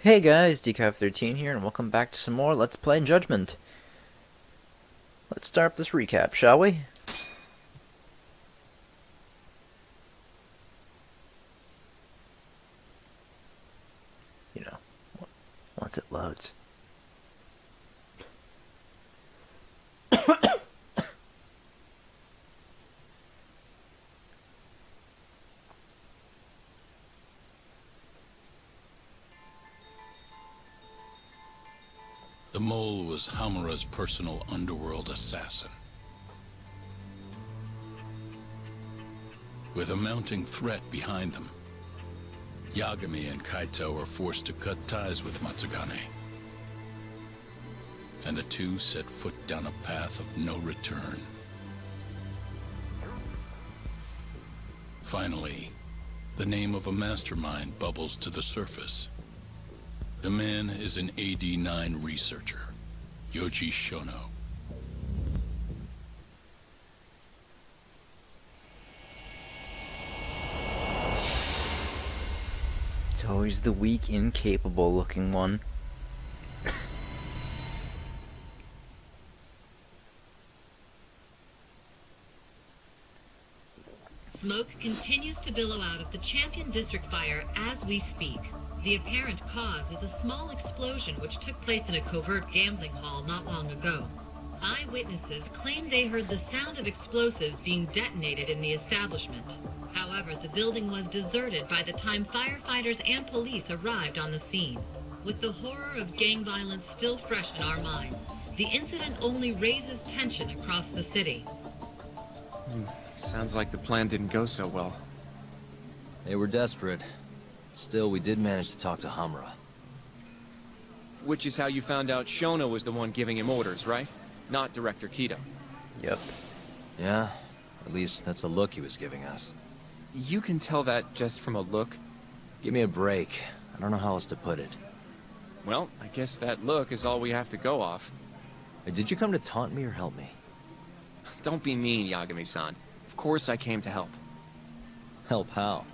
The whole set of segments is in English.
Hey guys, Decaf13 here, and welcome back to some more Let's Play Judgment. Let's start this recap, shall we? You know, once it loads. The mole was Hamura's personal underworld assassin. With a mounting threat behind them, Yagami and Kaito were forced to cut ties with Matsugane. And the two set foot down a path of no return. Finally, the name of a mastermind bubbles to the surface. The man is an AD-9 researcher, Yoji Shono. It's always the weak, incapable looking one. Smoke continues to billow out of the Champion District fire as we speak. The apparent cause is a small explosion which took place in a covert gambling hall not long ago. Eyewitnesses claim they heard the sound of explosives being detonated in the establishment. However, the building was deserted by the time firefighters and police arrived on the scene. With the horror of gang violence still fresh in our minds, the incident only raises tension across the city. Sounds like the plan didn't go so well. They were desperate. Still, we did manage to talk to Hamura. Which is how you found out Shono was the one giving him orders, right? Not Director Kido. Yep. Yeah, at least that's a look he was giving us. You can tell that just from a look? Give me a break. I don't know how else to put it. Well, I guess that look is all we have to go off. Hey, did you come to taunt me or help me? Don't be mean, Yagami-san. Of course I came to help. Help how?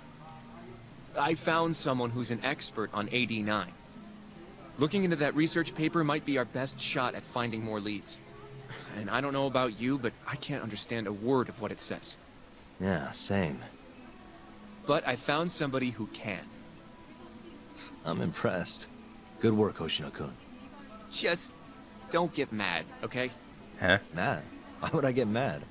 I found someone who's an expert on AD-9. Looking into that research paper might be our best shot at finding more leads. And I don't know about you, but I can't understand a word of what it says. Yeah, same. But I found somebody who can. I'm impressed. Good work, Hoshino-kun. Just don't get mad, okay? Huh? Mad? Why would I get mad?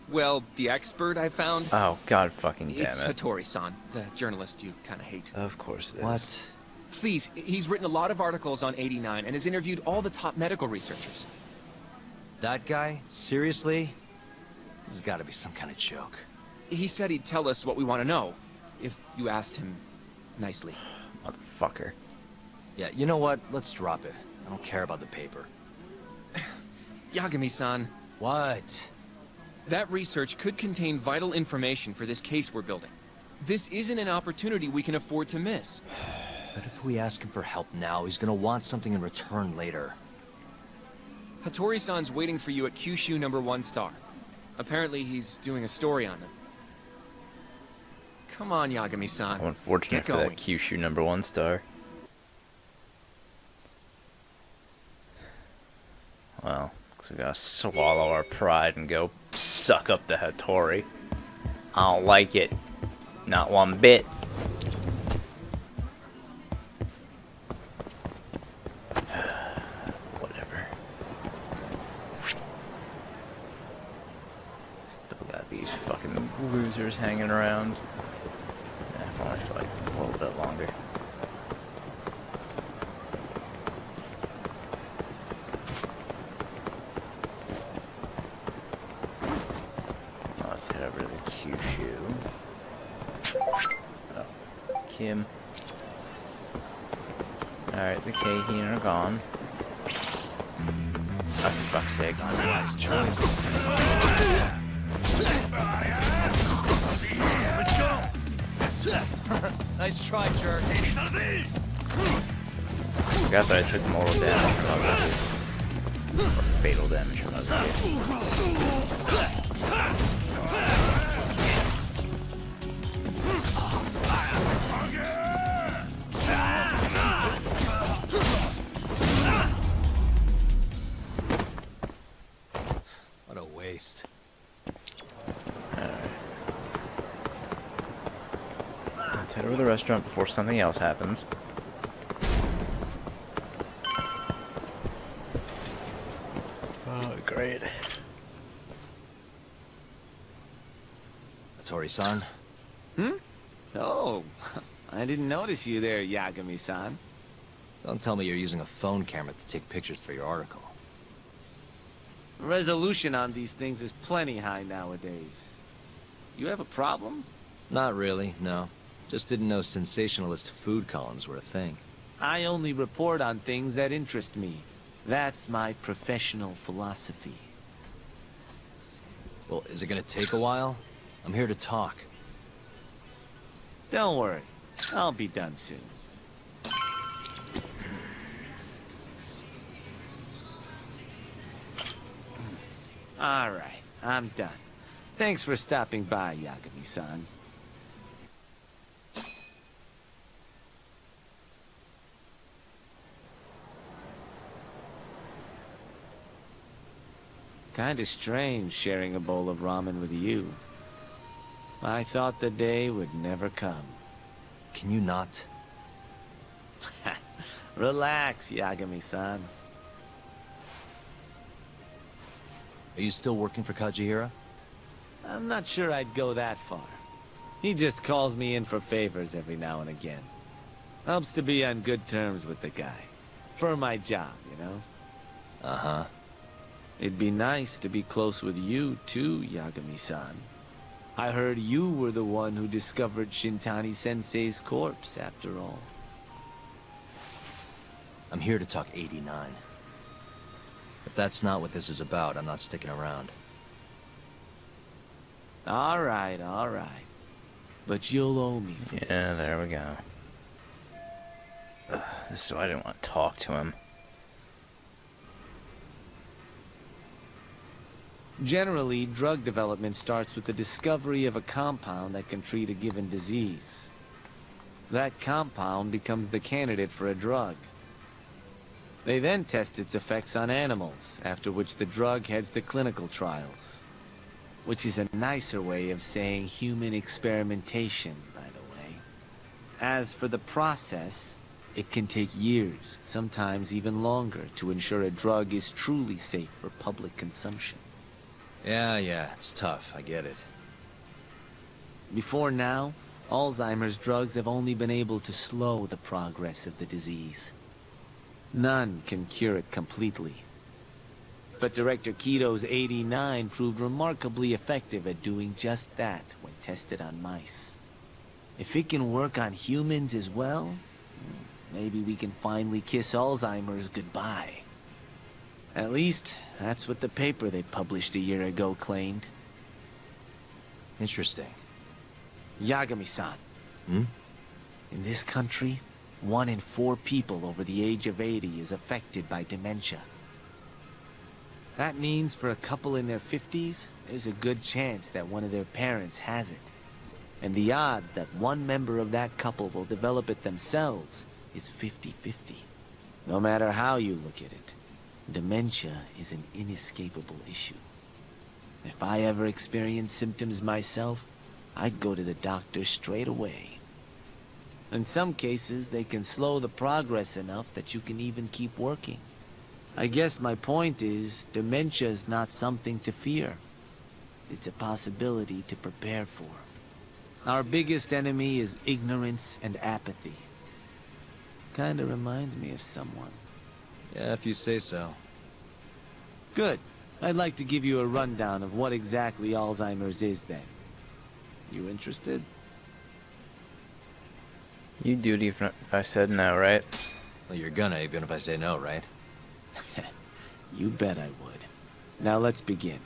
Well, the expert I found... Oh, god fucking damn It's it. Hattori-san, the journalist you kind of hate. Of course it is. What? Please, he's written a lot of articles on 89 and has interviewed all the top medical researchers. That guy? Seriously? This has got to be some kind of joke. He said he'd tell us what we want to know, if you asked him nicely. Motherfucker. Yeah, you know what? Let's drop it. I don't care about the paper. Yagami-san, What? that research could contain vital information for this case we're building. This isn't an opportunity we can afford to miss. But if we ask him for help now, he's gonna want something in return later. Hattori-san's waiting for you at Kyushu #1 star. Apparently he's doing a story on them. Come on, Yagami-san. I'm unfortunate Get for going. that Kyushu #1 star. Well, looks like we gotta swallow our pride and go suck up the Hattori. I don't like it. Not one bit. Whatever. Still got these fucking losers hanging around. Yeah, if only for like a little bit longer. Let's head over to the Kyushu. Oh, Kim. Alright, the Keihin are gone. Oh, for fuck's sake. Wise choice. Nice try, jerk. I forgot that I took mortal damage from Overdue. Or fatal damage from Overdue. to the restaurant before something else happens. Oh, great. Tori-san? Oh, I didn't notice you there, Yagami-san. Don't tell me you're using a phone camera to take pictures for your article. Resolution on these things is plenty high nowadays. You have a problem? Not really, no. Just didn't know sensationalist food columns were a thing. I only report on things that interest me. That's my professional philosophy. Well, is it gonna take a while? I'm here to talk. Don't worry, I'll be done soon. All right, I'm done. Thanks for stopping by, Yagami-san. Kinda strange sharing a bowl of ramen with you. I thought the day would never come. Can you not? Relax, Yagami-san. Are you still working for Kajihira? I'm not sure I'd go that far. He just calls me in for favors every now and again. Helps to be on good terms with the guy. For my job, you know? Uh-huh. It'd be nice to be close with you, too, Yagami-san. I heard you were the one who discovered Shintani-sensei's corpse, after all. I'm here to talk 89. If that's not what this is about, I'm not sticking around. All right, all right. But you'll owe me for this. Yeah, there we go. This is why I didn't want to talk to him. Generally, drug development starts with the discovery of a compound that can treat a given disease. That compound becomes the candidate for a drug. They then test its effects on animals, after which the drug heads to clinical trials. Which is a nicer way of saying human experimentation, by the way. As for the process, it can take years, sometimes even longer, to ensure a drug is truly safe for public consumption. Yeah, it's tough, I get it. Before now, Alzheimer's drugs have only been able to slow the progress of the disease. None can cure it completely. But Director Kito's 89 proved remarkably effective at doing just that when tested on mice. If it can work on humans as well, maybe we can finally kiss Alzheimer's goodbye. At least, that's what the paper they published a year ago claimed. Interesting. Yagami-san. Hmm? In this country, 1 in 4 people over the age of 80 is affected by dementia. That means for a couple in their 50s, there's a good chance that one of their parents has it. And the odds that one member of that couple will develop it themselves is 50-50. No matter how you look at it, dementia is an inescapable issue. If I ever experienced symptoms myself, I'd go to the doctor straight away. In some cases, they can slow the progress enough that you can even keep working. I guess my point is, dementia is not something to fear. It's a possibility to prepare for. Our biggest enemy is ignorance and apathy. Kinda reminds me of someone. Yeah, if you say so. Good. I'd like to give you a rundown of what exactly Alzheimer's is then. You interested? You'd do it even if I said no, right? Well, you're gonna, even if I say no, right? You bet I would. Now let's begin.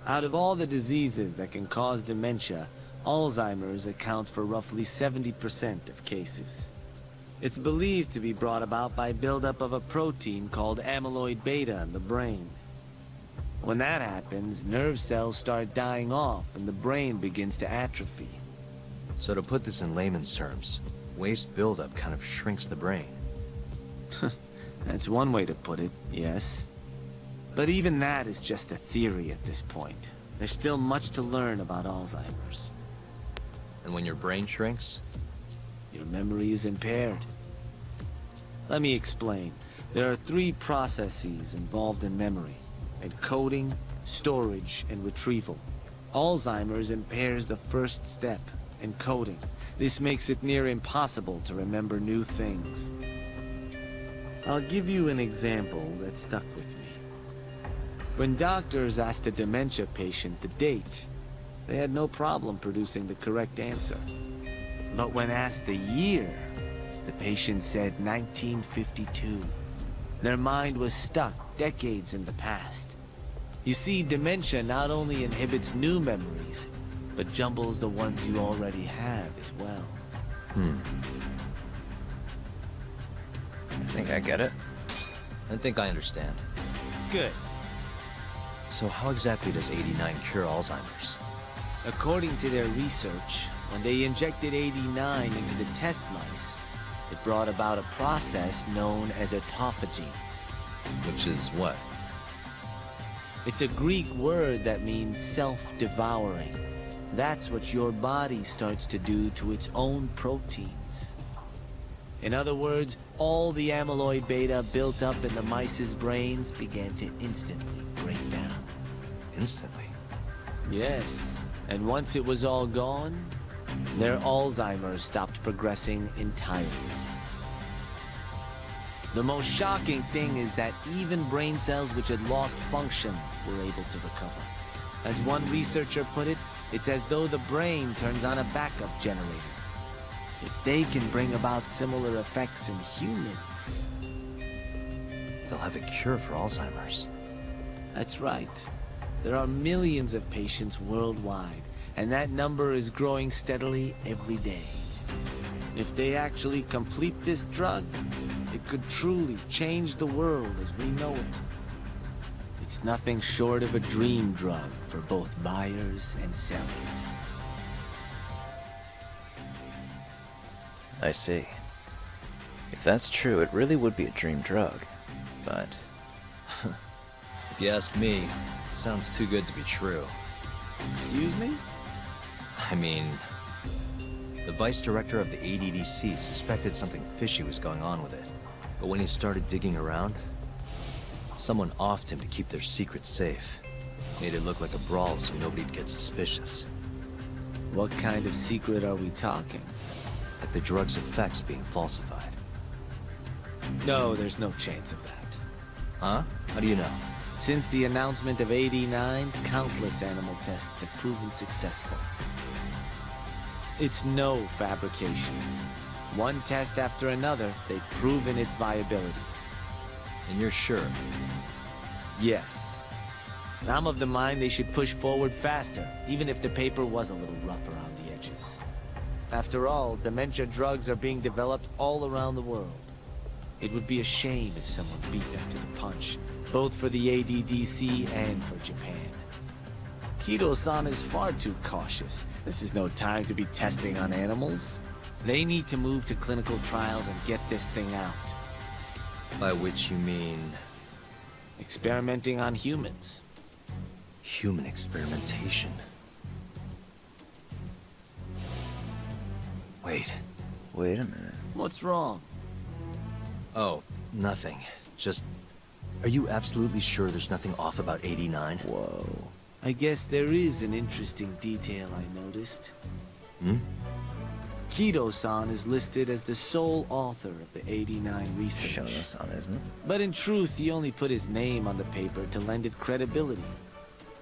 Out of all the diseases that can cause dementia, Alzheimer's accounts for roughly 70% of cases. It's believed to be brought about by buildup of a protein called amyloid beta in the brain. When that happens, nerve cells start dying off and the brain begins to atrophy. So to put this in layman's terms, waste buildup kind of shrinks the brain. That's one way to put it, yes. But even that is just a theory at this point. There's still much to learn about Alzheimer's. And when your brain shrinks? Your memory is impaired. Let me explain. There are 3 processes involved in memory: encoding, storage, and retrieval. Alzheimer's impairs the first step, encoding. This makes it near impossible to remember new things. I'll give you an example that stuck with me. When doctors asked a dementia patient the date, they had no problem producing the correct answer. But when asked the year, the patient said 1952. Their mind was stuck decades in the past. You see, dementia not only inhibits new memories, but jumbles the ones you already have as well. I think I get it. I think I understand. Good. So how exactly does 89 cure Alzheimer's? According to their research, when they injected 89 into the test mice, it brought about a process known as autophagy. Which is what? It's a Greek word that means self-devouring. That's what your body starts to do to its own proteins. In other words, all the amyloid beta built up in the mice's brains began to instantly break down. Instantly? Yes, and once it was all gone, their Alzheimer's stopped progressing entirely. The most shocking thing is that even brain cells which had lost function were able to recover. As one researcher put it, it's as though the brain turns on a backup generator. If they can bring about similar effects in humans... They'll have a cure for Alzheimer's. That's right. There are millions of patients worldwide, and that number is growing steadily every day. If they actually complete this drug, it could truly change the world as we know it. It's nothing short of a dream drug for both buyers and sellers. I see. If that's true, it really would be a dream drug. But If you ask me, it sounds too good to be true. Excuse me? I mean, the vice director of the ADDC suspected something fishy was going on with it. But when he started digging around, someone offed him to keep their secret safe. Made it look like a brawl so nobody'd get suspicious. What kind of secret are we talking? Like the drug's effects being falsified. No, there's no chance of that. Huh? How do you know? Since the announcement of 89, countless animal tests have proven successful. It's no fabrication. One test after another, they've proven its viability. And you're sure? Yes. I'm of the mind they should push forward faster, even if the paper was a little rough around the edges. After all, dementia drugs are being developed all around the world. It would be a shame if someone beat them to the punch, both for the ADDC and for Japan. Kido-san is far too cautious. This is no time to be testing on animals. They need to move to clinical trials and get this thing out. By which you mean... Experimenting on humans. human experimentation. Wait. wait a minute. What's wrong? Oh, nothing. Just... Are you absolutely sure there's nothing off about 89? Whoa. I guess there is an interesting detail I noticed. Hmm? Kido-san is listed as the sole author of the 89 research. Shono-san, isn't it? But in truth, he only put his name on the paper to lend it credibility.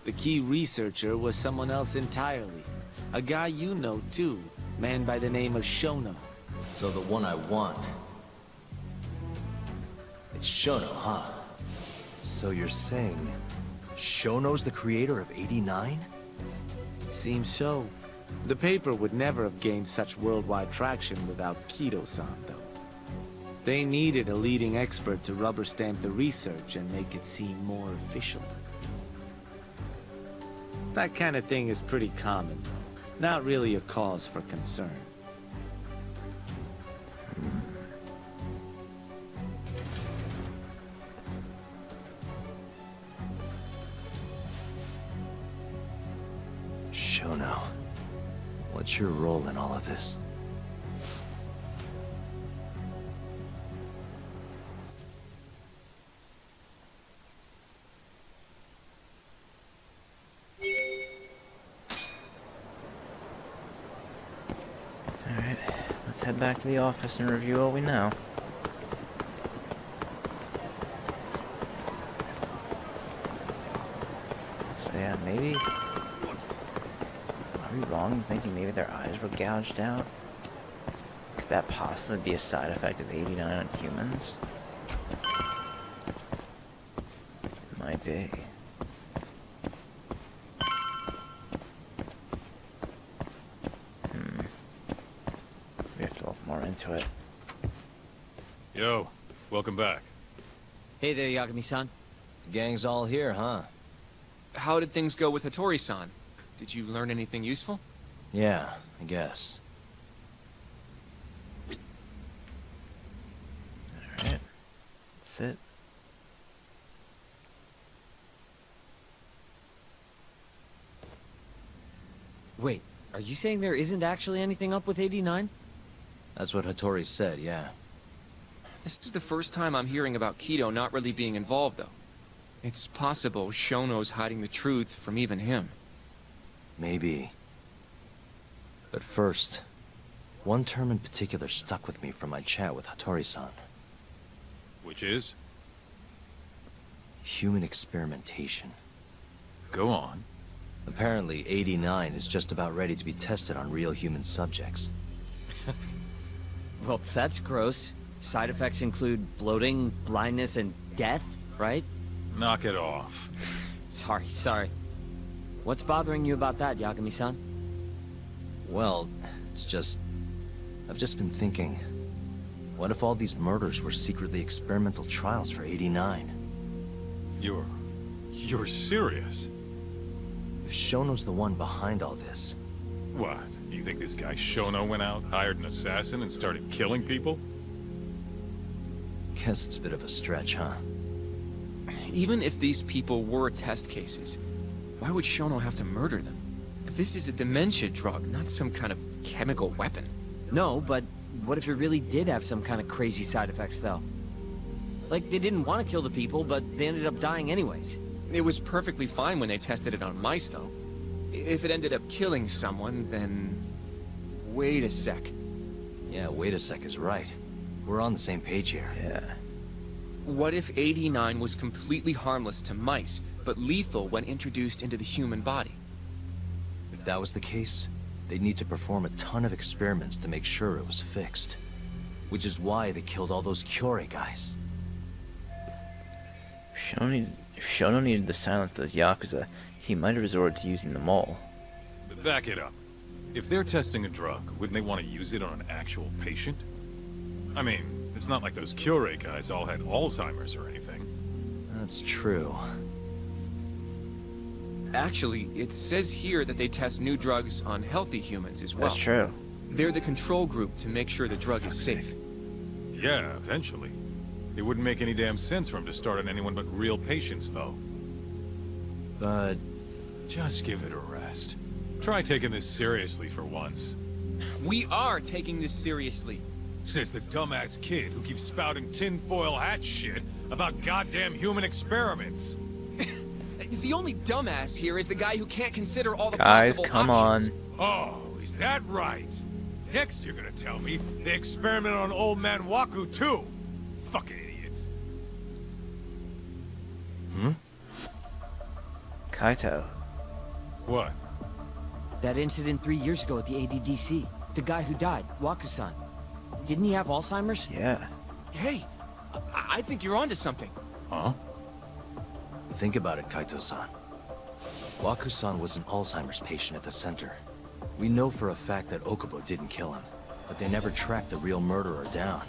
The key researcher was someone else entirely. A guy you know, too. Man by the name of Shono. So the one I want... It's Shono, huh? So you're saying... Shono's the creator of 89? Seems so. The paper would never have gained such worldwide traction without Kido-san, though. They needed a leading expert to rubber stamp the research and make it seem more official. That kind of thing is pretty common, though. Not really a cause for concern. Shono. What's your role in all of this? Alright, let's head back to the office and review what we know. So yeah, maybe... Are we wrong in thinking maybe their eyes were gouged out? Could that possibly be a side effect of 89 on humans? It might be. We have to look more into it. Yo, welcome back. Hey there, Yagami-san. The gang's all here, huh? How did things go with Hattori-san? Did you learn anything useful? Yeah, I guess. Alright. That's it. Wait, are you saying there isn't actually anything up with 89? That's what Hattori said, yeah. This is the first time I'm hearing about Kido not really being involved, though. It's possible Shono's hiding the truth from even him. Maybe. But first, one term in particular stuck with me from my chat with Hattori-san. Which is? Human experimentation. Go on. Apparently, 89 is just about ready to be tested on real human subjects. Well, that's gross. Side effects include bloating, blindness, and death, right? Knock it off. Sorry. What's bothering you about that, Yagami-san? Well, it's just... I've just been thinking... What if all these murders were secretly experimental trials for 89? You're serious? If Shono's the one behind all this... What? You think this guy Shono went out, hired an assassin, and started killing people? Guess it's a bit of a stretch, huh? Even if these people were test cases, why would Shono have to murder them? This is a dementia drug, not some kind of chemical weapon. No, but what if it really did have some kind of crazy side effects, though? Like, they didn't want to kill the people, but they ended up dying anyways. It was perfectly fine when they tested it on mice, though. If it ended up killing someone, then... Wait a sec. Yeah, wait a sec is right. We're on the same page here. Yeah. What if 89 was completely harmless to mice, but lethal when introduced into the human body? If that was the case, they'd need to perform a ton of experiments to make sure it was fixed. Which is why they killed all those Kyorei guys. If Shono needed to silence those Yakuza, he might have resorted to using them all. Back it up. If they're testing a drug, wouldn't they want to use it on an actual patient? I mean, it's not like those Kyorei guys all had Alzheimer's or anything. That's true. Actually, it says here that they test new drugs on healthy humans as well. That's true. They're the control group to make sure the drug is safe. Yeah, eventually. It wouldn't make any damn sense for him to start on anyone but real patients, though. But... Just give it a rest. Try taking this seriously for once. We are taking this seriously. Says the dumbass kid who keeps spouting tinfoil hat shit about goddamn human experiments. The only dumbass here is the guy who can't consider all the Guys, possible come options. on. Oh, is that right? Next you're gonna tell me they experiment on old man Waku too. Fucking idiots. Kaito. What? That incident 3 years ago at the ADDC. The guy who died, Waku-san. Didn't he have Alzheimer's? Yeah. Hey, I think you're onto something. Huh? think about it, Kaito-san. Waku-san was an Alzheimer's patient at the center. We know for a fact that Okubo didn't kill him, but they never tracked the real murderer down.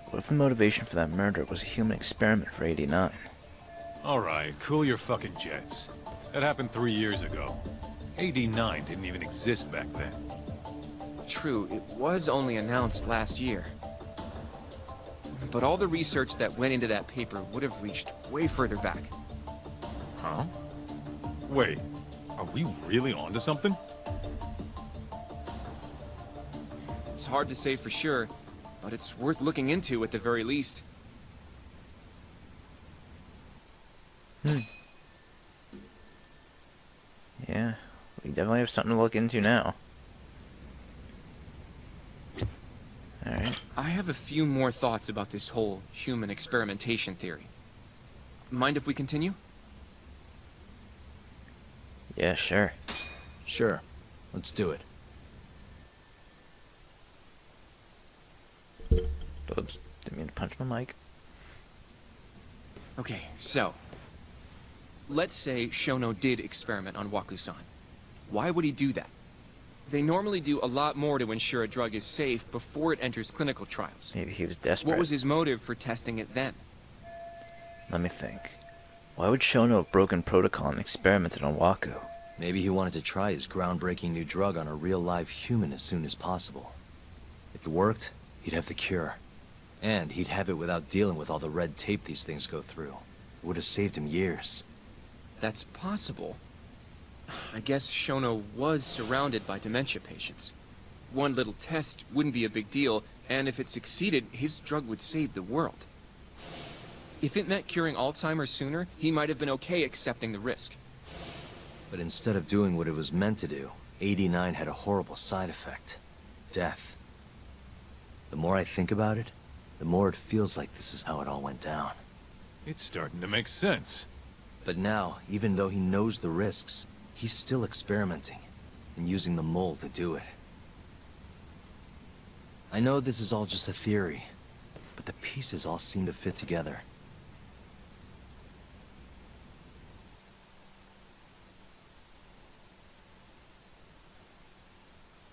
What if the motivation for that murder was a human experiment for 89? Alright, cool your fucking jets. That happened 3 years ago. 89 didn't even exist back then. True, it was only announced last year. But all the research that went into that paper would have reached way further back. Huh? Wait, are we really onto something? It's hard to say for sure, but it's worth looking into at the very least. Yeah, we definitely have something to look into now. Alright. I have a few more thoughts about this whole human experimentation theory. Mind if we continue? Yeah, sure. Sure. Let's do it. Oops, didn't mean to punch my mic. Okay, so... let's say Shono did experiment on Waku-san. Why would he do that? They normally do a lot more to ensure a drug is safe before it enters clinical trials. Maybe he was desperate. What was his motive for testing it then? Let me think. Why would Shono have broken protocol and experimented on Waku? Maybe he wanted to try his groundbreaking new drug on a real live human as soon as possible. If it worked, he'd have the cure. And he'd have it without dealing with all the red tape these things go through. It would have saved him years. That's possible. I guess Shono was surrounded by dementia patients. One little test wouldn't be a big deal, and if it succeeded, his drug would save the world. If it meant curing Alzheimer's sooner, he might have been okay accepting the risk. But instead of doing what it was meant to do, 89 had a horrible side effect. Death. The more I think about it, the more it feels like this is how it all went down. It's starting to make sense. But now, even though he knows the risks, he's still experimenting, and using the mole to do it. I know this is all just a theory, but the pieces all seem to fit together.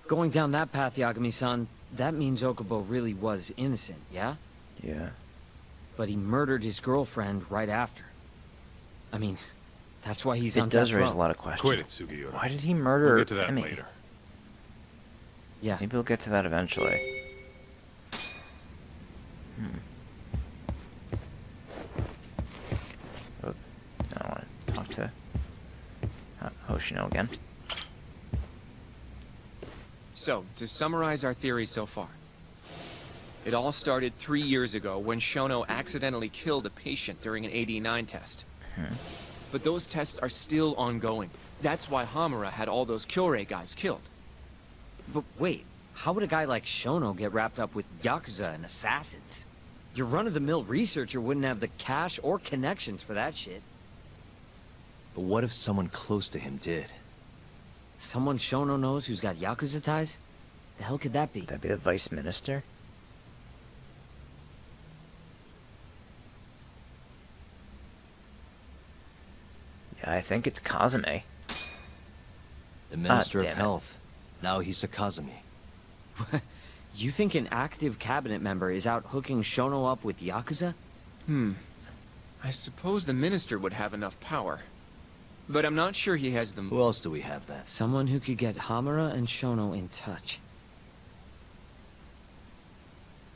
Going down that path, Yagami-san, that means Okubo really was innocent, yeah? Yeah. But he murdered his girlfriend right after. I mean, that's why he's on It does death raise row. a lot of questions. Quit it, Sugiura. Why did he murder We'll get to that Emmy? later. Yeah. Maybe we'll get to that eventually. Oh, I want to talk to Hoshino again. So, to summarize our theory so far. It all started 3 years ago when Shono accidentally killed a patient during an AD9 test. But those tests are still ongoing. That's why Hamura had all those Kyorei guys killed. But wait, how would a guy like Shono get wrapped up with Yakuza and assassins? Your run-of-the-mill researcher wouldn't have the cash or connections for that shit. But what if someone close to him did? Someone Shono knows who's got Yakuza ties? The hell could that be? That'd be the vice minister. Yeah, I think it's Kazame. The Minister of damn it. Health. Now he's Sakazumi. You think an active cabinet member is out hooking Shono up with Yakuza? I suppose the minister would have enough power. But I'm not sure he has the... Who else do we have then? Someone who could get Hamura and Shono in touch.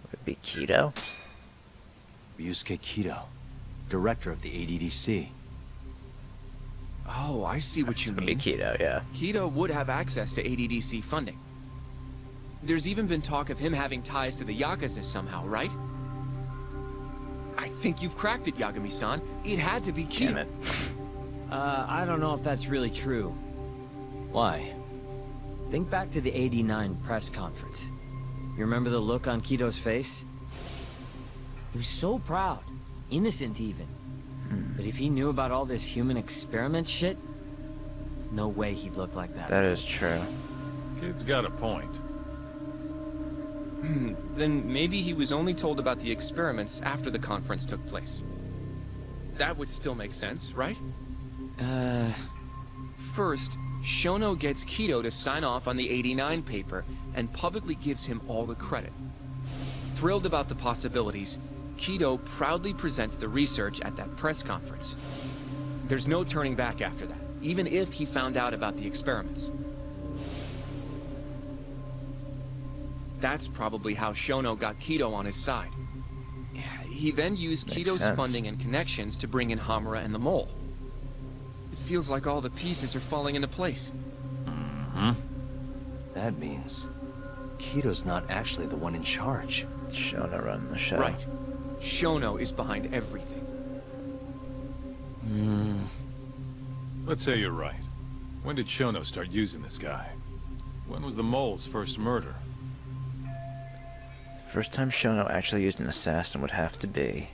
Would it be Kido? Ryusuke Kido, director of the ADDC. Oh, I see what you Would be mean. Kido, yeah. Kido would have access to ADDC funding. There's even been talk of him having ties to the Yakuza somehow, right? I think you've cracked it, Yagami-san. It had to be Kido. Damn it. I don't know if that's really true. Why? Think back to the '89 press conference. You remember the look on Kido's face? He was so proud, innocent even. But if he knew about all this human experiment shit, no way he'd look like that. That is true. Kid's got a point. Then maybe he was only told about the experiments after the conference took place. That would still make sense, right? First, Shono gets Kido to sign off on the '89 paper and publicly gives him all the credit. Thrilled about the possibilities, Kido proudly presents the research at that press conference. There's no turning back after that, even if he found out about the experiments. That's probably how Shono got Kido on his side. He then used Makes Kido's sense. funding and connections to bring in Hamura and the Mole. It feels like all the pieces are falling into place. That means Kito's not actually the one in charge. Shono running the show. Right. Shono is behind everything. Let's say you're right. When did Shono start using this guy? When was the mole's first murder? First time Shono actually used an assassin would have to be...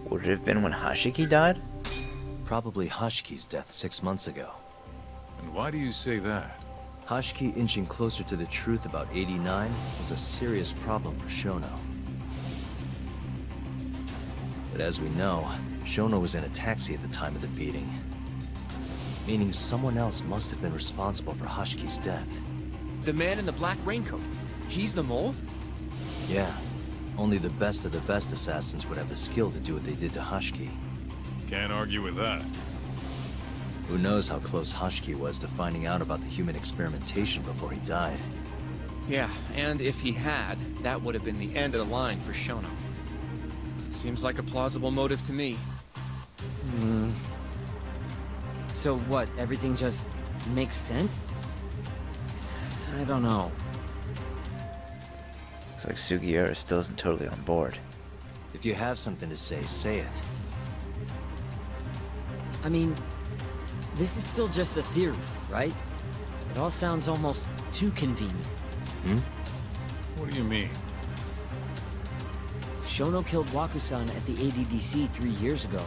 Would it have been when Hashiki died? Probably Hashiki's death 6 months ago. And why do you say that? Hashiki inching closer to the truth about 89 was a serious problem for Shono. But as we know, Shono was in a taxi at the time of the beating. Meaning someone else must have been responsible for Hashiki's death. The man in the black raincoat. He's the mole? Yeah. Only the best of the best assassins would have the skill to do what they did to Hashiki. Can't argue with that. Who knows how close Hashiki was to finding out about the human experimentation before he died. Yeah, and if he had, that would have been the end of the line for Shono. Seems like a plausible motive to me. So what, everything just makes sense? I don't know. Looks like Sugiura still isn't totally on board. If you have something to say it. I mean, this is still just a theory, right? It all sounds almost too convenient. What do you mean? If Shono killed Wakusan at the ADDC 3 years ago,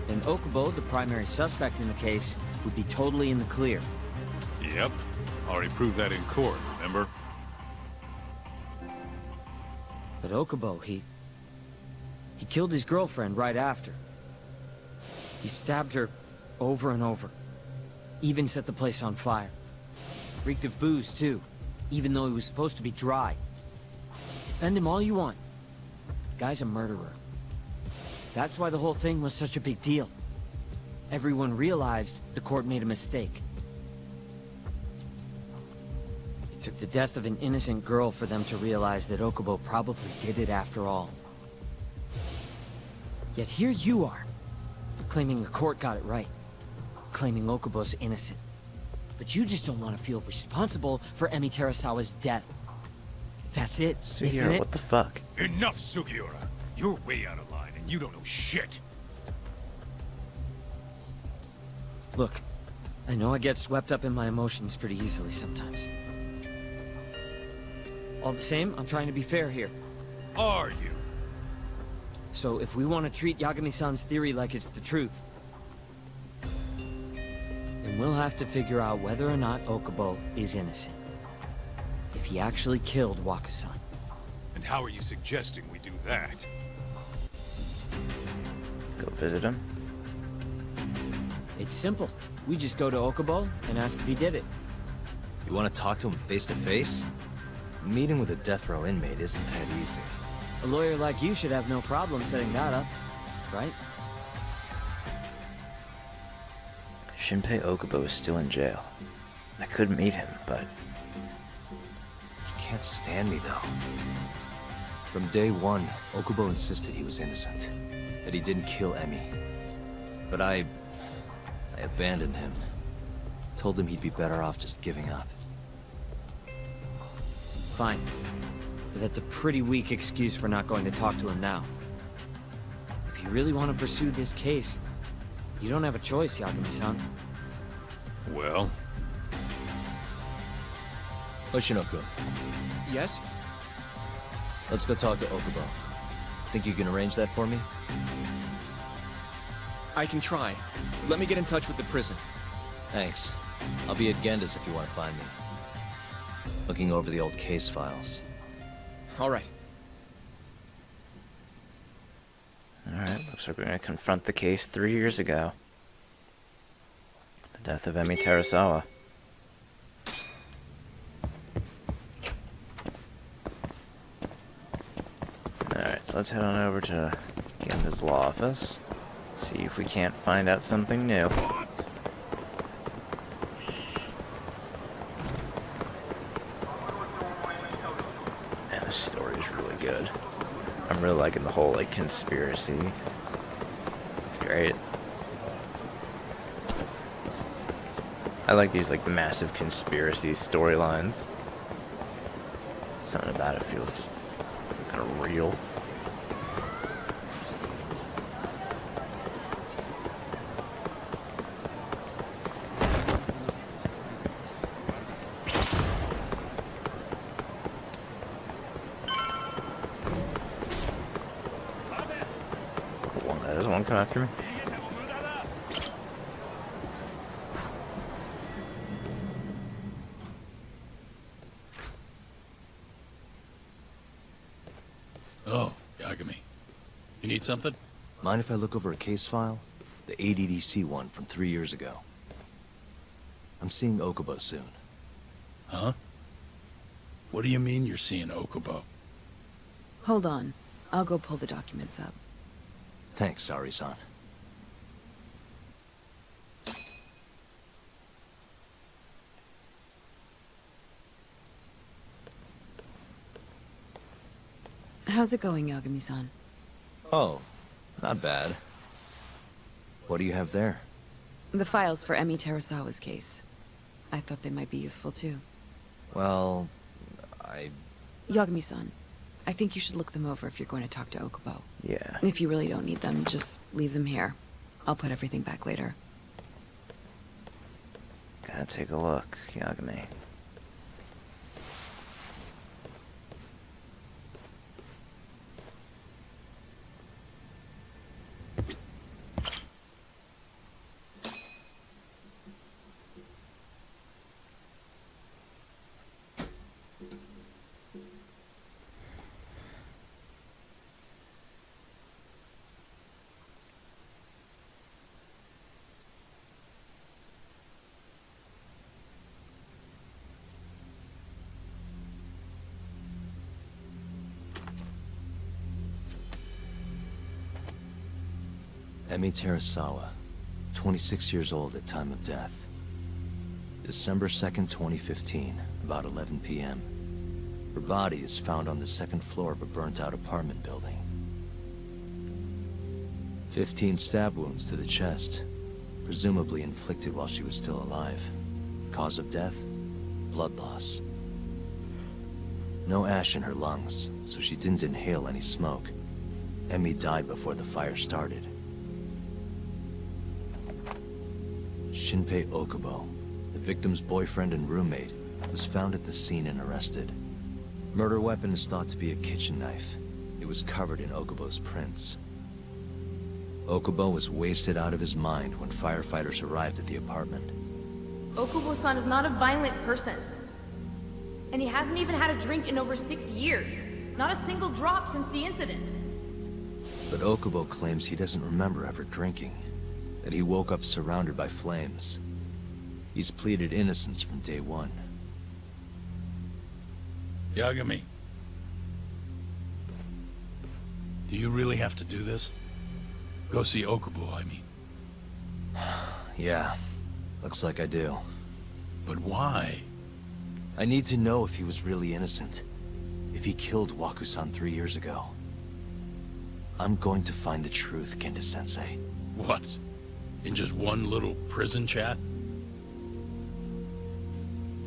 then Okubo, the primary suspect in the case, would be totally in the clear. Yep. Already proved that in court, remember? But Okubo, he killed his girlfriend right after. He stabbed her over and over. Even set the place on fire. Reeked of booze, too, even though he was supposed to be dry. Defend him all you want. The guy's a murderer. That's why the whole thing was such a big deal. Everyone realized the court made a mistake. It took the death of an innocent girl for them to realize that Okubo probably did it after all. Yet here you are, claiming the court got it right. Claiming Okubo's innocent. But you just don't want to feel responsible for Emi Terasawa's death. That's it, isn't Sugiura, it? what the fuck? Enough, Sugiura! You're way out of line, and you don't know shit! Look, I know I get swept up in my emotions pretty easily sometimes. All the same, I'm trying to be fair here. Are you? So if we want to treat Yagami-san's theory like it's the truth, then we'll have to figure out whether or not Okubo is innocent. If he actually killed Wakusan. And how are you suggesting we do that? Go visit him? It's simple. We just go to Okubo and ask if he did it. You want to talk to him face to face? Meeting with a death row inmate isn't that easy. A lawyer like you should have no problem setting that up, right? Shinpei Okubo is still in jail. I could meet him, but... He can't stand me, though. From day one, Okubo insisted he was innocent. That he didn't kill Emi. But I abandoned him. Told him he'd be better off just giving up. Fine. But that's a pretty weak excuse for not going to talk to him now. If you really want to pursue this case, you don't have a choice, Yagami-san. Well? Hoshino-kun, Yes? let's go talk to Okubo. Think you can arrange that for me? I can try. Let me get in touch with the prison. Thanks. I'll be at Genda's if you want to find me. Looking over the old case files. All right. Alright, looks like we're gonna confront the case 3 years ago. The death of Emi Terasawa. Alright, so let's head on over to Genda's law office. See if we can't find out something new. Man, this story is really good. I'm really liking the whole, like, conspiracy great. I like these like massive conspiracy storylines. Something about it feels just kind of real. There's one come after me. Oh, Yagami. You need something? Mind if I look over a case file? The ADDC one from 3 years ago. I'm seeing Okubo soon. Huh? What do you mean you're seeing Okubo? Hold on. I'll go pull the documents up. Thanks, Ari-san. How's it going, Yagami-san? Oh, not bad. What do you have there? The files for Emi Terasawa's case. I thought they might be useful too. Well, Yagami-san, I think you should look them over if you're going to talk to Okubo. Yeah. If you really don't need them, just leave them here. I'll put everything back later. Gotta take a look, Yagami. Emi Terasawa, 26 years old at time of death. December 2nd, 2015, about 11 p.m. Her body is found on the second floor of a burnt-out apartment building. 15 stab wounds to the chest, presumably inflicted while she was still alive. Cause of death? Blood loss. No ash in her lungs, so she didn't inhale any smoke. Emi died before the fire started. Shinpei Okubo, the victim's boyfriend and roommate, was found at the scene and arrested. Murder weapon is thought to be a kitchen knife. It was covered in Okubo's prints. Okubo was wasted out of his mind when firefighters arrived at the apartment. Okubo-san is not a violent person. And he hasn't even had a drink in over 6 years. Not a single drop since the incident. But Okubo claims he doesn't remember ever drinking, that he woke up surrounded by flames. He's pleaded innocence from day one. Yagami. Do you really have to do this? Go see Okubo, I mean. Yeah, looks like I do. But why? I need to know if he was really innocent. If he killed Waku-san 3 years ago. I'm going to find the truth, Kenta-sensei. What? In just one little prison chat?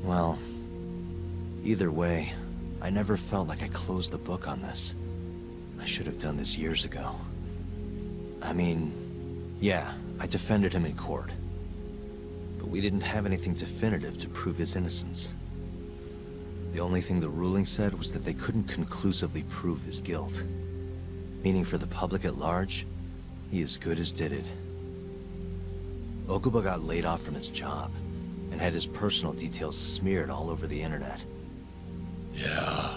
Well, either way, I never felt like I closed the book on this. I should have done this years ago. I mean, yeah, I defended him in court. But we didn't have anything definitive to prove his innocence. The only thing the ruling said was that they couldn't conclusively prove his guilt. Meaning for the public at large, he as good as did it. Okubo got laid off from his job, and had his personal details smeared all over the internet. Yeah.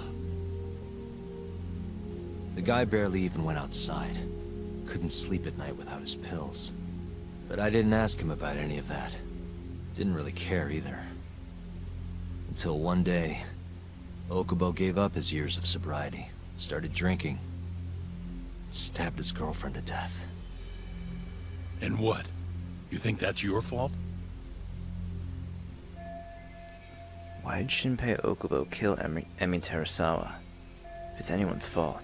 The guy barely even went outside. Couldn't sleep at night without his pills. But I didn't ask him about any of that. Didn't really care either. Until one day, Okubo gave up his years of sobriety, started drinking, stabbed his girlfriend to death. And what? You think that's your fault? Why'd Shinpei Okubo kill Emi Terasawa? If it's anyone's fault.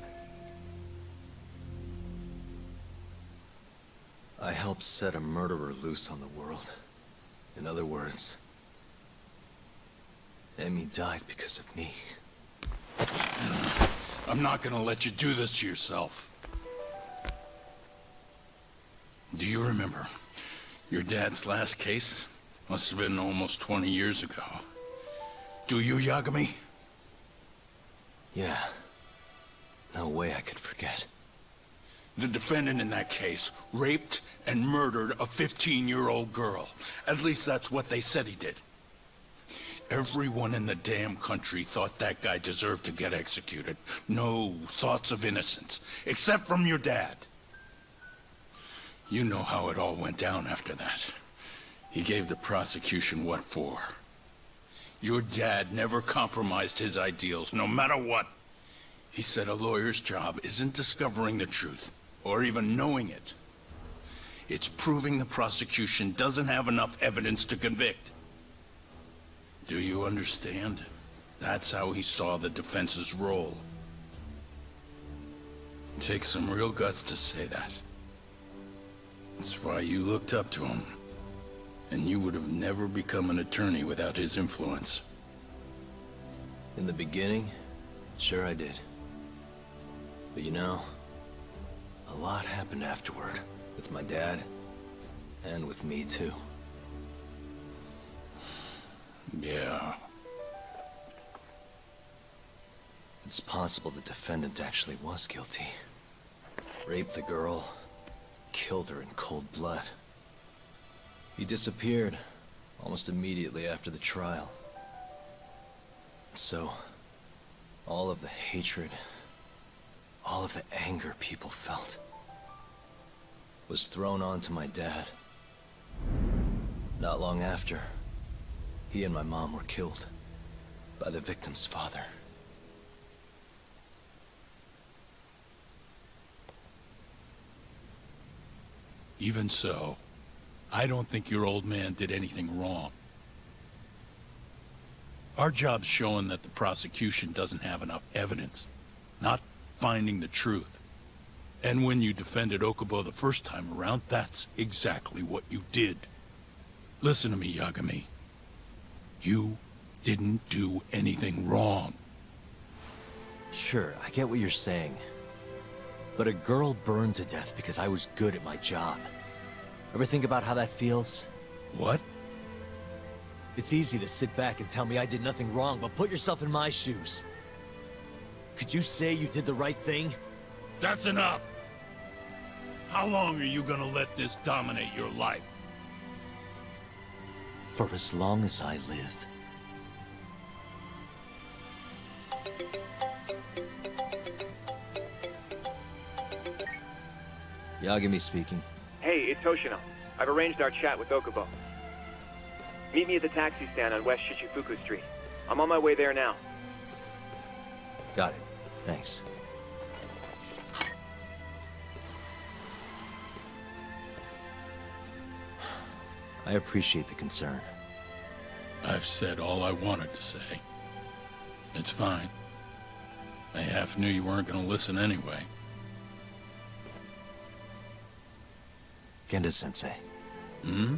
I helped set a murderer loose on the world. In other words, Emmy died because of me. I'm not gonna let you do this to yourself. Do you remember your dad's last case? Must have been almost 20 years ago. Do you, Yagami? Yeah. No way I could forget. The defendant in that case raped and murdered a 15-year-old girl. At least that's what they said he did. Everyone in the damn country thought that guy deserved to get executed. No thoughts of innocence, except from your dad. You know how it all went down after that. He gave the prosecution what for. Your dad never compromised his ideals, no matter what. He said a lawyer's job isn't discovering the truth, or even knowing it. It's proving the prosecution doesn't have enough evidence to convict. Do you understand? That's how he saw the defense's role. It takes some real guts to say that. That's why you looked up to him. And you would have never become an attorney without his influence. In the beginning, sure I did. But you know, a lot happened afterward. With my dad, and with me too. Yeah. It's possible the defendant actually was guilty. Raped the girl, killed her in cold blood. He disappeared almost immediately after the trial. So, all of the hatred, all of the anger people felt, was thrown onto my dad. Not long after, he and my mom were killed by the victim's father. Even so, I don't think your old man did anything wrong. Our job's showing that the prosecution doesn't have enough evidence, not finding the truth. And when you defended Okubo the first time around, that's exactly what you did. Listen to me, Yagami. You didn't do anything wrong. Sure, I get what you're saying. But a girl burned to death because I was good at my job. Ever think about how that feels? What? It's easy to sit back and tell me I did nothing wrong, but put yourself in my shoes. Could you say you did the right thing? That's enough! How long are you gonna let this dominate your life? For as long as I live. Yagami speaking. Hey, it's Hoshino. I've arranged our chat with Okubo. Meet me at the taxi stand on West Shichifuku Street. I'm on my way there now. Got it. Thanks. I appreciate the concern. I've said all I wanted to say. It's fine. I half knew you weren't gonna listen anyway. Genda-sensei. Hmm?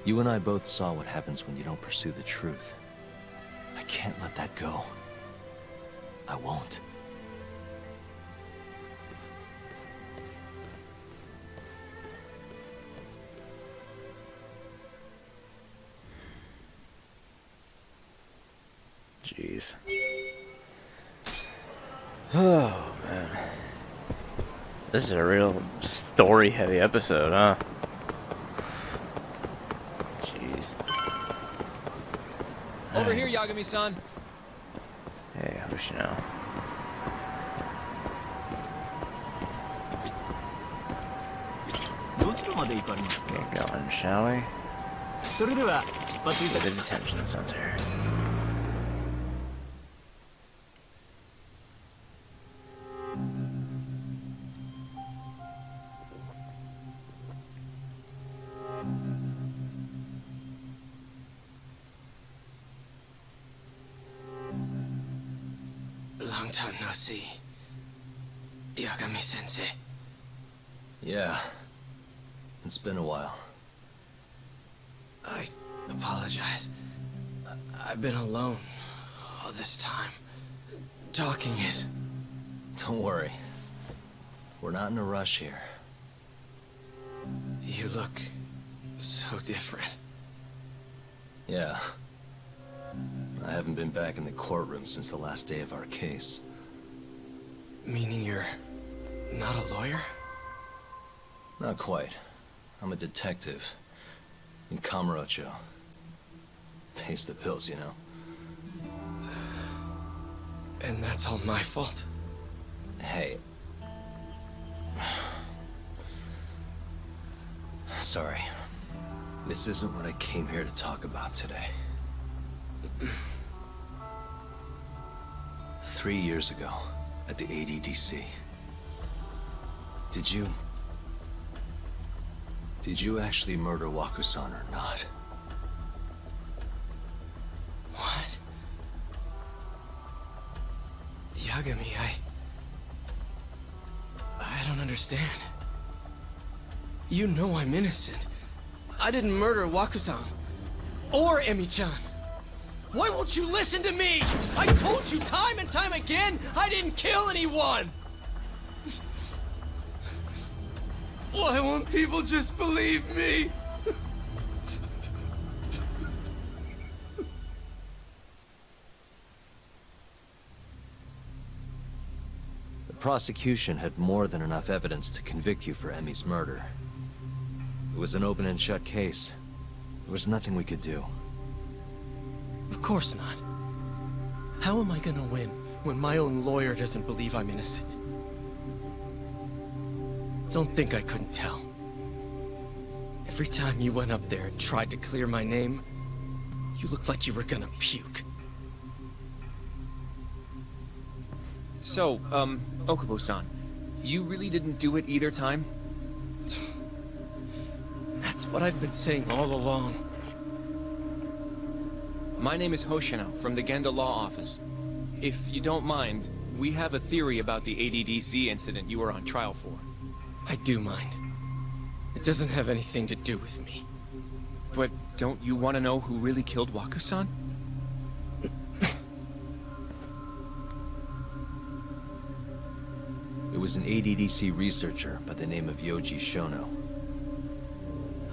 You and I both saw what happens when you don't pursue the truth. I can't let that go. I won't. Jeez. Oh, man. This is a real story-heavy episode, huh? Jeez. Over here, Yagami-san. Hey, Hoshino. Get going, shall we? To the detention center. Long time no see. Yagami-sensei. Yeah. It's been a while. I apologize. I've been alone all this time. Talking is... Don't worry. We're not in a rush here. You look so different. Yeah. I haven't been back in the courtroom since the last day of our case. Meaning you're not a lawyer? Not quite. I'm a detective. In Kamurocho. Pays the bills, you know. And that's all my fault? Hey. Sorry. This isn't what I came here to talk about today. 3 years ago, at the ADDC. Did you actually murder Waku-san or not? What? Yagami, I don't understand. You know I'm innocent. I didn't murder Waku-san. Or Emi-chan. Why won't you listen to me? I told you time and time again, I didn't kill anyone! Why won't people just believe me? The prosecution had more than enough evidence to convict you for Emi's murder. It was an open and shut case. There was nothing we could do. Of course not. How am I gonna win when my own lawyer doesn't believe I'm innocent? Don't think I couldn't tell. Every time you went up there and tried to clear my name, you looked like you were gonna puke. So, Okubo-san, you really didn't do it either time? That's what I've been saying all along. My name is Hoshino, from the Genda Law Office. If you don't mind, we have a theory about the ADDC incident you were on trial for. I do mind. It doesn't have anything to do with me. But don't you want to know who really killed Waku-san? It was an ADDC researcher by the name of Yoji Shono.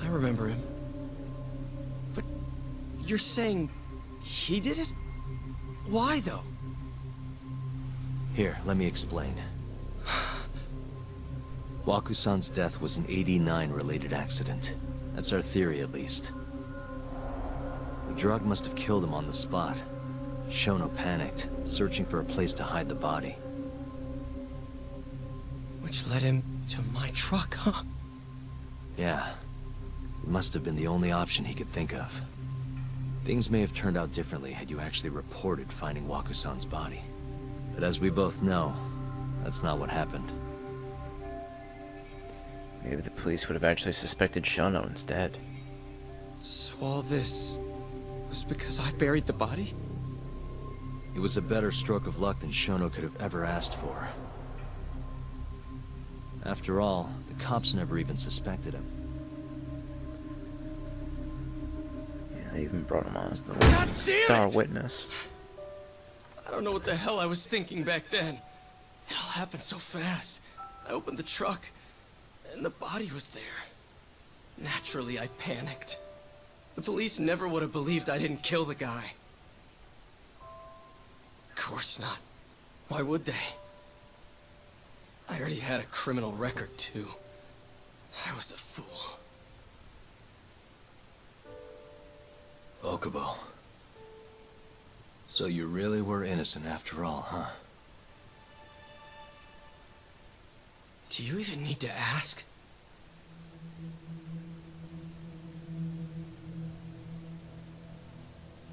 I remember him. But you're saying he did it? Why, though? Here, let me explain. Waku-san's death was an 89-related accident. That's our theory, at least. The drug must have killed him on the spot. Shono panicked, searching for a place to hide the body. Which led him to my truck, huh? Yeah. It must have been the only option he could think of. Things may have turned out differently had you actually reported finding Waku-san's body. But as we both know, that's not what happened. Maybe the police would have actually suspected Shono instead. So all this was because I buried the body? It was a better stroke of luck than Shono could have ever asked for. After all, the cops never even suspected him. Yeah, they even brought him on as the God damn star it! witness. I don't know what the hell I was thinking back then. It all happened so fast. I opened the truck, and the body was there. Naturally, I panicked. The police never would have believed I didn't kill the guy. Of course not. Why would they? I already had a criminal record, too. I was a fool. Okubo. So you really were innocent after all, huh? Do you even need to ask?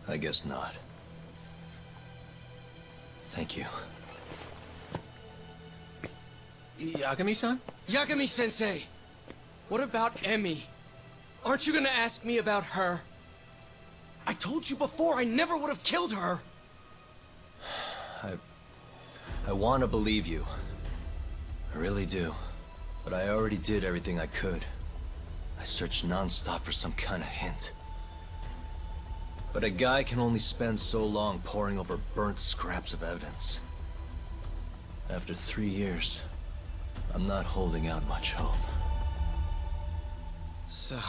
I guess not. Thank you. Yagami-san? Yagami-sensei! What about Emi? Aren't you gonna ask me about her? I told you before I never would have killed her! I want to believe you. I really do. But I already did everything I could. I searched non-stop for some kind of hint. But a guy can only spend so long poring over burnt scraps of evidence. After 3 years, I'm not holding out much hope. So,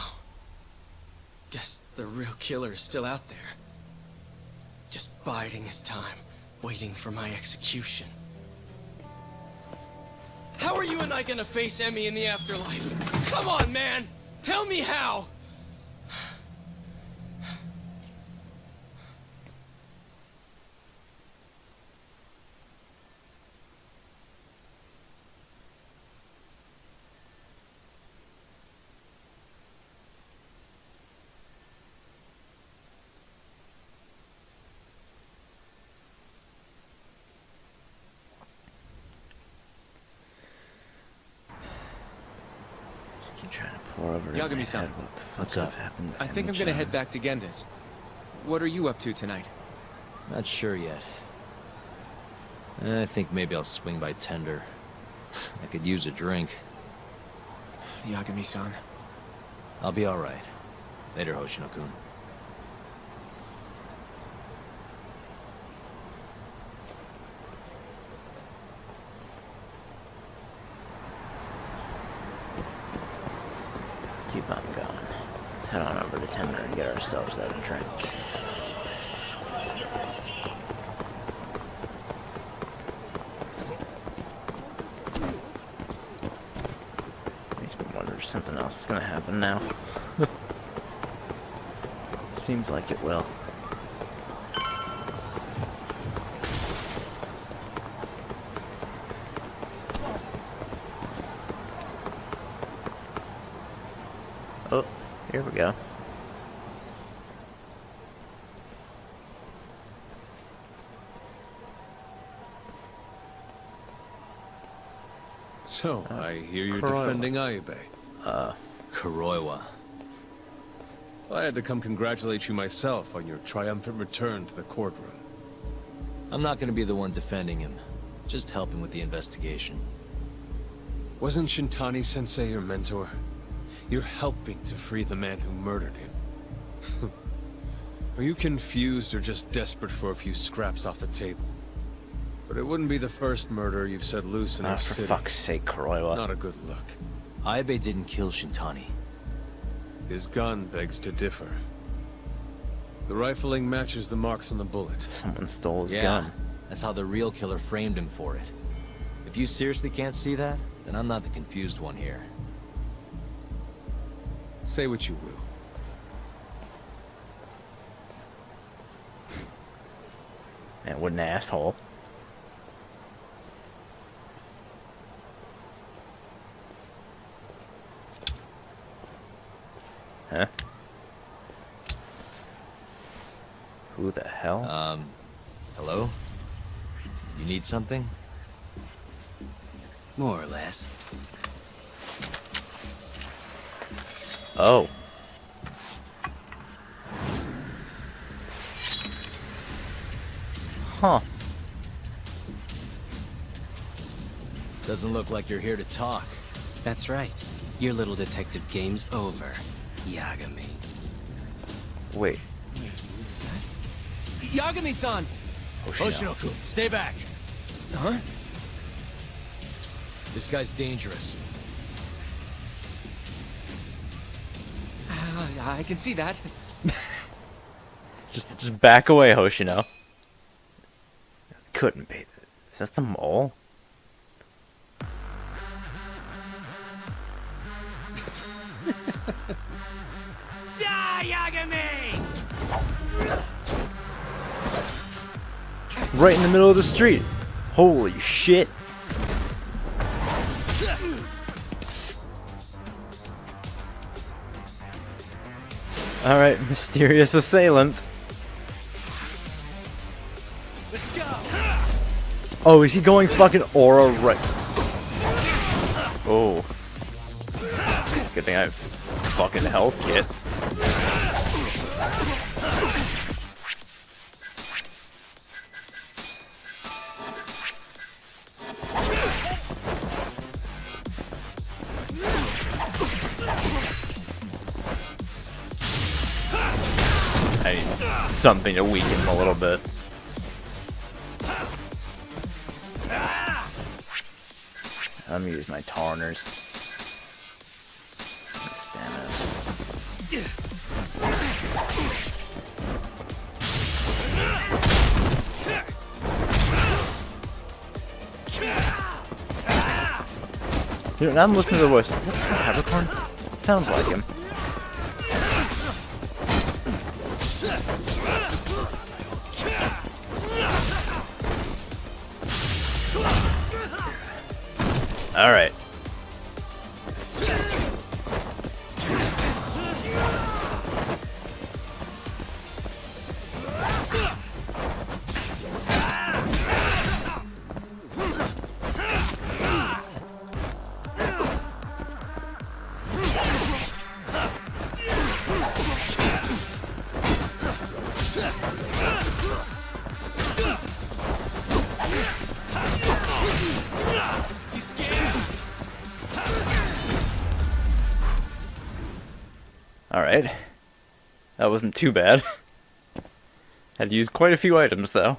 guess the real killer is still out there. Just biding his time, waiting for my execution. How are you and I gonna face Emmy in the afterlife? Come on, man! Tell me how! Keep trying to pour over it in my Yagami-san. head what the fuck What's could've up? happened to I think I'm Emmy gonna Chan. head back to Genda's. What are you up to tonight? Not sure yet. I think maybe I'll swing by Tender. I could use a drink. Yagami-san. I'll be alright. Later, Hoshino-kun. Let's keep on going. Let's head on over to Tender and get ourselves that drink. Makes me wonder if something else is gonna happen now. Seems like it will. Oh, here we go. So, I hear you're Kuroiwa. defending Ayube. Kuroiwa. I had to come congratulate you myself on your triumphant return to the courtroom. I'm not gonna be the one defending him. Just helping with the investigation. Wasn't Shintani-sensei your mentor? You're helping to free the man who murdered him. Are you confused or just desperate for a few scraps off the table? But it wouldn't be the first murder you've set loose in our For city. fuck's sake, Kuroiwa. Not a good look. Ayube didn't kill Shintani. His gun begs to differ. The rifling matches the marks on the bullet. Someone stole his Yeah, gun. that's how the real killer framed him for it. If you seriously can't see that, then I'm not the confused one here. Say what you will. Man, what an asshole. Huh? Who the hell? Hello? You need something? More or less. Oh. Huh. Doesn't look like you're here to talk. That's right. Your little detective game's over, Yagami. Wait. Yagami-san! Hoshino-kun, stay back! Huh? This guy's dangerous. I can see that. Just back away, Hoshino. Couldn't be. Is that the mole? Die, Yagami! Right in the middle of the street. Holy shit. Alright, mysterious assailant. Let's go! Oh, is he going fucking aura right? Oh. Good thing I have fucking health kit. I need something to weaken him a little bit. I'm gonna use my Tarners. Stamina. Dude, now I'm listening to the voice. Is that Capricorn? Sounds like him. Alright. Alright. That wasn't too bad. Had to use quite a few items, though.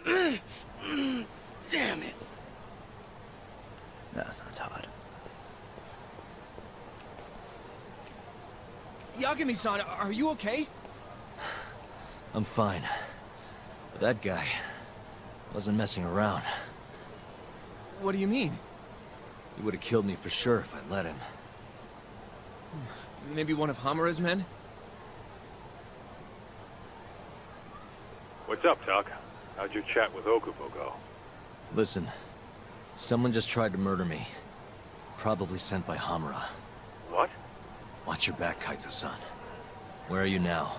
Damn it. That's not Todd. Yagami-san, are you okay? I'm fine. But that guy wasn't messing around. What do you mean? He would have killed me for sure if I let him. Maybe one of Hamura's men? What's up, Tuck? How'd your chat with Okubo go? Listen, someone just tried to murder me. Probably sent by Hamura. What? Watch your back, Kaito-san. Where are you now?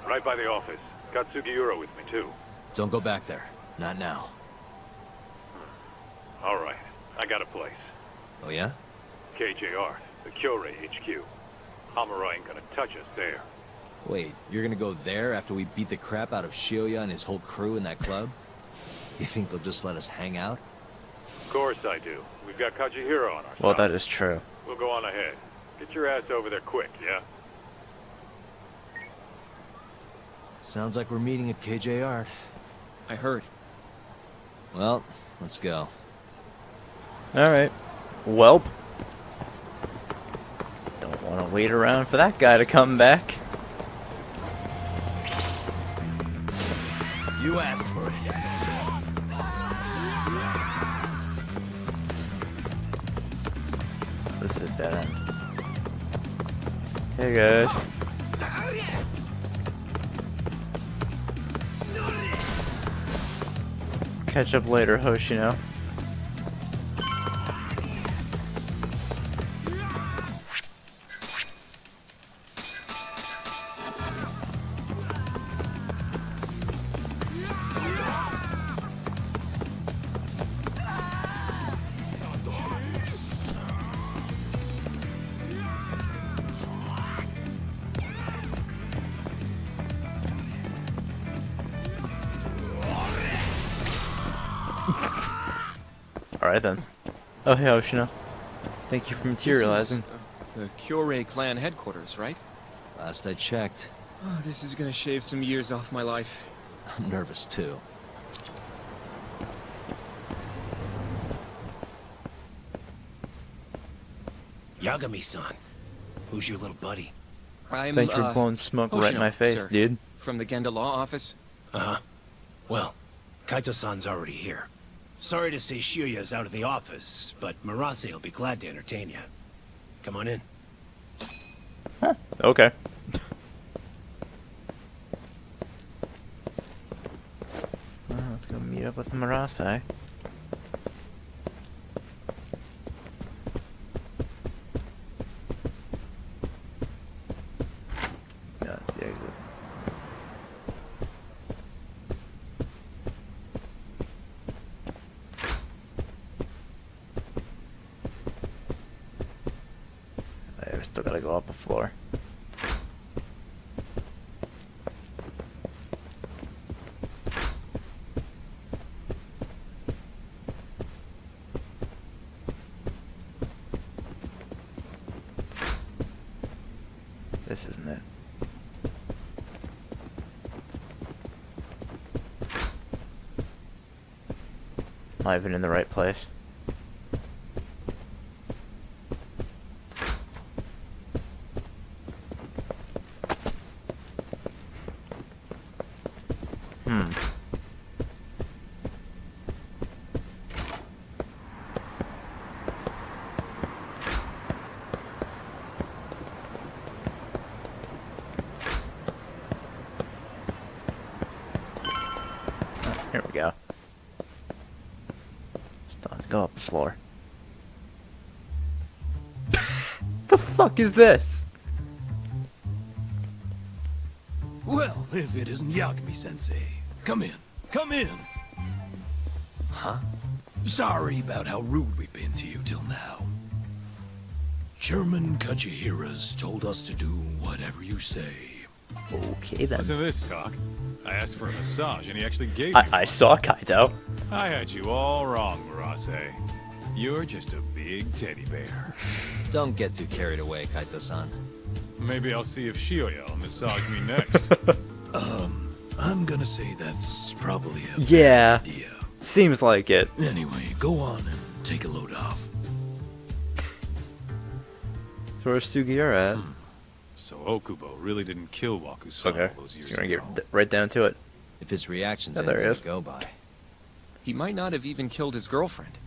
Right by the office. Got Sugiura with me, too. Don't go back there. Not now. All right. I got a place. Oh yeah? KJR, the Kyorei HQ. Hamura ain't gonna touch us there. Wait, you're gonna go there after we beat the crap out of Shioya and his whole crew in that club? You think they'll just let us hang out? Of course I do. We've got Kajihiro on our Well, side. that is true. We'll go on ahead. Get your ass over there quick, yeah? Sounds like we're meeting at KJR. I heard. Well, let's go. Alright. Welp. Don't want to wait around for that guy to come back. You asked for it. This is a dead end. Hey guys. Catch up later, Hoshino. Alright then. Oh hey Hoshino. Thank you for materializing. This is, the Kyorei clan headquarters, right? Last I checked. Oh, this is gonna shave some years off my life. I'm nervous too. Yagami-san. Who's your little buddy? I'm, Thanks for blowing smoke right in my face, sir. dude. From the Genda Law Office? Uh-huh. Well, Kaito-san's already here. Sorry to say Shioya's out of the office, but Murase will be glad to entertain you. Come on in. Huh. Okay. Well, let's go meet up with Murase. Yeah, that's the exit. We still gotta go up a floor. This isn't it. Am I even in the right place? Here we go. Still have to go up the floor. The fuck is this? Well, if it isn't Yagami-sensei. Come in. Come in. Huh? Sorry about how rude we've been to you till now. Chairman Kachihira's told us to do whatever you say. Okay then. Listen to this talk. I asked for a massage and he actually gave me I saw Kaito. I had you all wrong, Murase. You're just a big teddy bear. Don't get too carried away, Kaito-san. Maybe I'll see if Shioya will massage me next. I'm gonna say that's probably a Yeah. bad idea. Seems like it. Anyway, go on and take a load off. So where's Sugiura at? So Okubo really didn't kill Wakusan Okay. all those So years you're gonna ago. get right down to it. If his reaction's Yeah, there he anything is. to go by. He might not have even killed his girlfriend.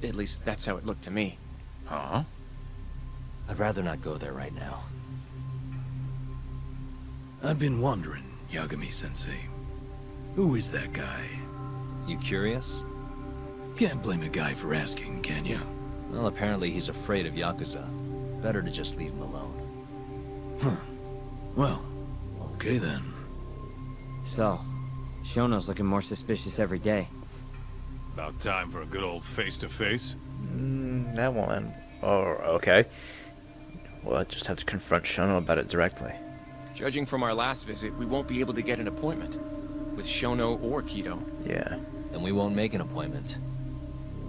At least that's how it looked to me. Huh? I'd rather not go there right now. I've been wondering, Yagami-sensei. Who is that guy? You curious? Can't blame a guy for asking, can ya? Well, apparently he's afraid of Yakuza. Better to just leave him alone. Huh. Well, okay then. So, Shono's looking more suspicious every day. About time for a good old face-to-face. That one. Oh, okay. Well, I just have to confront Shono about it directly. Judging from our last visit, we won't be able to get an appointment. With Shono or Kido. Yeah. Then we won't make an appointment.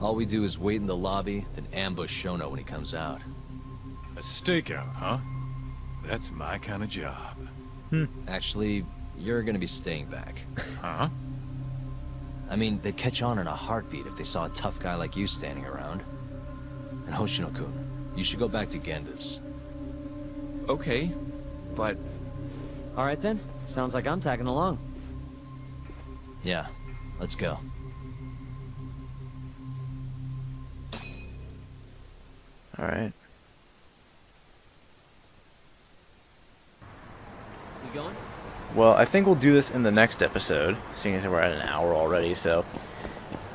All we do is wait in the lobby, then ambush Shono when he comes out. A stakeout, huh? That's my kind of job. Actually, you're gonna be staying back. Huh? I mean, they'd catch on in a heartbeat if they saw a tough guy like you standing around. And Hoshino-kun, you should go back to Genda's. Okay, but... Alright then, sounds like I'm tagging along. Yeah, let's go. Alright. We going? Well, I think we'll do this in the next episode, seeing as we're at an hour already, so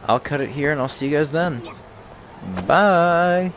I'll cut it here and I'll see you guys then. Bye!